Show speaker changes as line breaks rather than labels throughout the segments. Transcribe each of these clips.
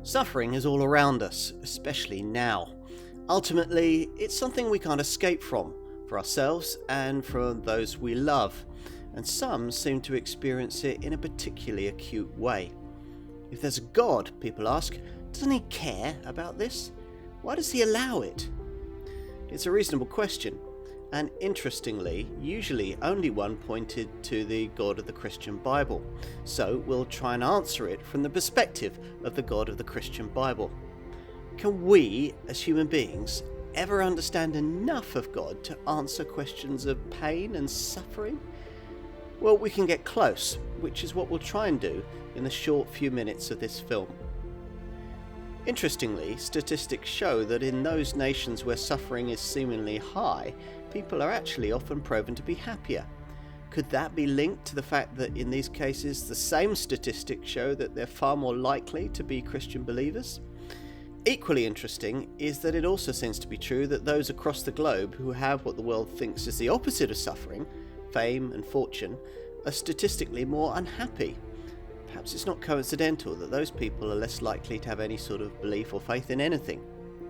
Suffering is all around us, especially now. Ultimately, it's something we can't escape from, for ourselves and for those we love, and some seem to experience it in a particularly acute way. If there's a God, people ask, doesn't he care about this? Why does he allow it? It's a reasonable question, and interestingly, usually only one pointed to the God of the Christian Bible. So we'll try and answer it from the perspective of the God of the Christian Bible. Can we, as human beings, ever understand enough of God to answer questions of pain and suffering? Well, we can get close, which is what we'll try and do in the short few minutes of this film. Interestingly, statistics show that in those nations where suffering is seemingly high, people are actually often proven to be happier. Could that be linked to the fact that in these cases the same statistics show that they're far more likely to be Christian believers? Equally interesting is that it also seems to be true that those across the globe who have what the world thinks is the opposite of suffering, fame and fortune, are statistically more unhappy. Perhaps it's not coincidental that those people are less likely to have any sort of belief or faith in anything.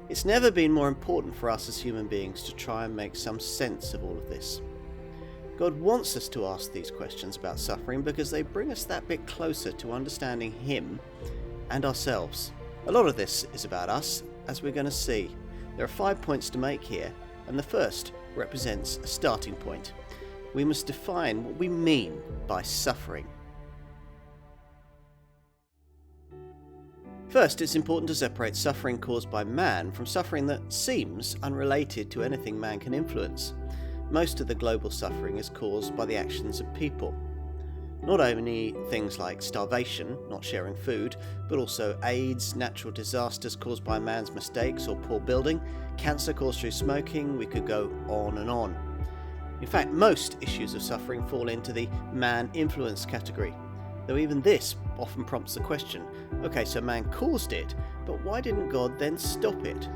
It's never been more important for us as human beings to try and make some sense of all of this. God wants us to ask these questions about suffering because they bring us that bit closer to understanding Him and ourselves. A lot of this is about us, as we're going to see. There are 5 points to make here, and the first represents a starting point. We must define what we mean by suffering. First, it's important to separate suffering caused by man from suffering that seems unrelated to anything man can influence. Most of the global suffering is caused by the actions of people. Not only things like starvation, not sharing food, but also AIDS, natural disasters caused by man's mistakes or poor building, cancer caused through smoking, we could go on and on. In fact, most issues of suffering fall into the man-influence category, though even this often prompts the question, okay, so man caused it, but why didn't God then stop it?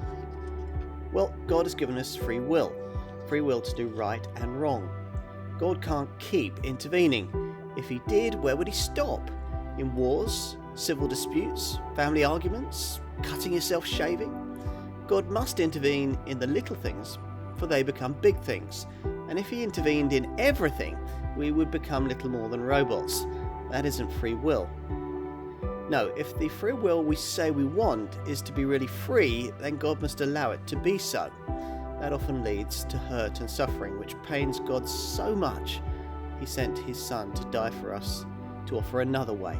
Well, God has given us free will to do right and wrong. God can't keep intervening. If he did, where would he stop? In wars, civil disputes, family arguments, cutting yourself shaving? God must intervene in the little things, for they become big things. And if he intervened in everything, we would become little more than robots. That isn't free will. No, if the free will we say we want is to be really free, then God must allow it to be so. That often leads to hurt and suffering, which pains God so much, he sent his Son to die for us, to offer another way.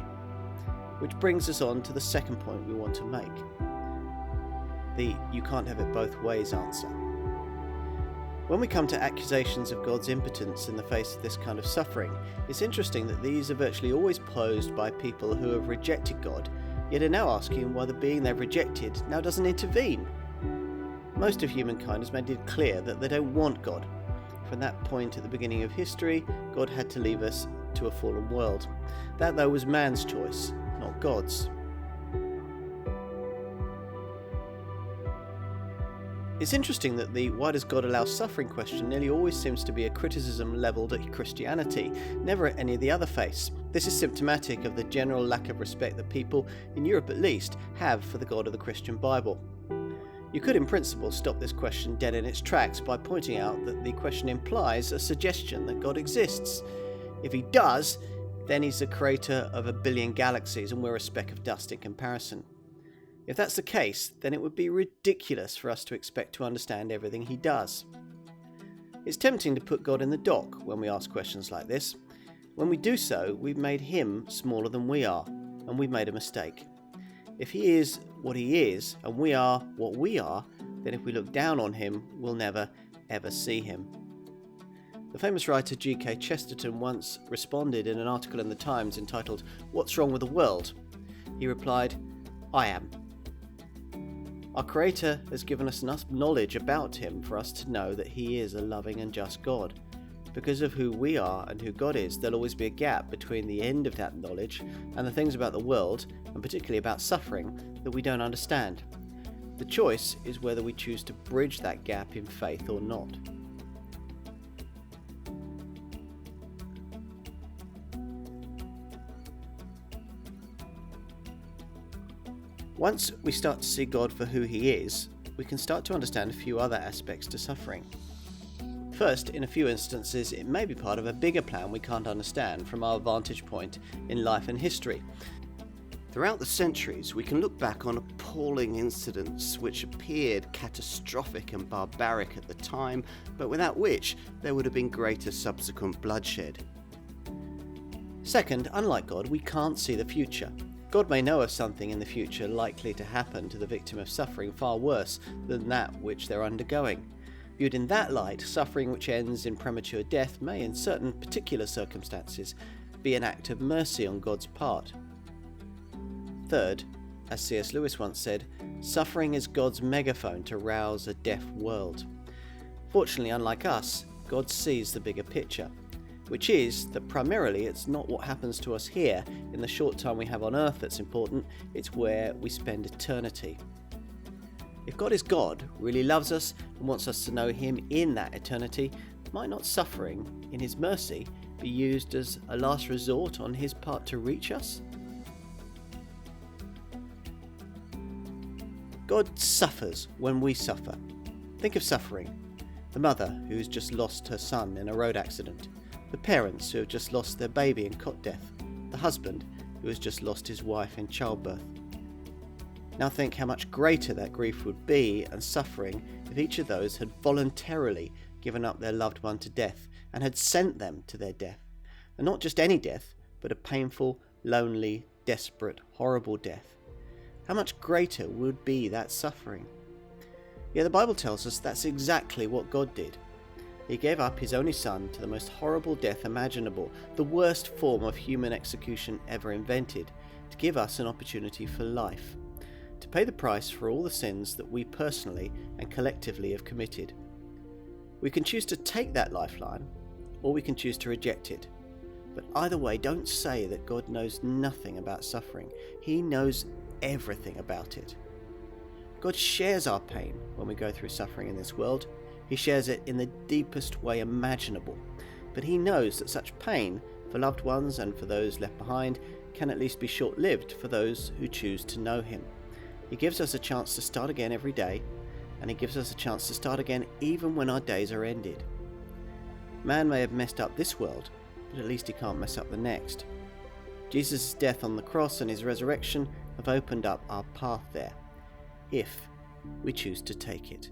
Which brings us on to the second point we want to make. The "you can't have it both ways" answer. When we come to accusations of God's impotence in the face of this kind of suffering, it's interesting that these are virtually always posed by people who have rejected God, yet are now asking why the being they've rejected now doesn't intervene. Most of humankind has made it clear that they don't want God. From that point at the beginning of history, God had to leave us to a fallen world. That, though, was man's choice, not God's. It's interesting that the "why does God allow suffering" question nearly always seems to be a criticism levelled at Christianity, never at any of the other faiths. This is symptomatic of the general lack of respect that people, in Europe at least, have for the God of the Christian Bible. You could in principle stop this question dead in its tracks by pointing out that the question implies a suggestion that God exists. If he does, then he's the creator of 1 billion galaxies and we're a speck of dust in comparison. If that's the case, then it would be ridiculous for us to expect to understand everything he does. It's tempting to put God in the dock when we ask questions like this. When we do so, we've made him smaller than we are, and we've made a mistake. If he is what he is, and we are what we are, then if we look down on him, we'll never, ever see him. The famous writer G.K. Chesterton once responded in an article in the Times entitled, "What's Wrong with the World?" He replied, "I am." Our Creator has given us enough knowledge about him for us to know that he is a loving and just God. Because of who we are and who God is, there'll always be a gap between the end of that knowledge and the things about the world, and particularly about suffering, that we don't understand. The choice is whether we choose to bridge that gap in faith or not. Once we start to see God for who He is, we can start to understand a few other aspects to suffering. First, in a few instances, it may be part of a bigger plan we can't understand from our vantage point in life and history. Throughout the centuries, we can look back on appalling incidents which appeared catastrophic and barbaric at the time, but without which there would have been greater subsequent bloodshed. Second, unlike God, we can't see the future. God may know of something in the future likely to happen to the victim of suffering far worse than that which they're undergoing. Viewed in that light, suffering which ends in premature death may, in certain particular circumstances, be an act of mercy on God's part. Third, as C.S. Lewis once said, suffering is God's megaphone to rouse a deaf world. Fortunately, unlike us, God sees the bigger picture, which is that primarily it's not what happens to us here in the short time we have on earth that's important, it's where we spend eternity. If God is God, really loves us and wants us to know Him in that eternity, might not suffering, in His mercy, be used as a last resort on His part to reach us? God suffers when we suffer. Think of suffering. The mother who's just lost her son in a road accident. The parents who have just lost their baby in cot death. The husband who has just lost his wife in childbirth. Now think how much greater that grief would be and suffering if each of those had voluntarily given up their loved one to death and had sent them to their death. And not just any death, but a painful, lonely, desperate, horrible death. How much greater would be that suffering? Yet the Bible tells us that's exactly what God did. He gave up His only Son to the most horrible death imaginable, the worst form of human execution ever invented, to give us an opportunity for life, to pay the price for all the sins that we personally and collectively have committed. We can choose to take that lifeline, or we can choose to reject it. But either way, don't say that God knows nothing about suffering. He knows everything about it. God shares our pain when we go through suffering in this world. He shares it in the deepest way imaginable. But He knows that such pain, for loved ones and for those left behind, can at least be short-lived for those who choose to know Him. He gives us a chance to start again every day, and He gives us a chance to start again even when our days are ended. Man may have messed up this world, but at least he can't mess up the next. Jesus' death on the cross and His resurrection have opened up our path there, if we choose to take it.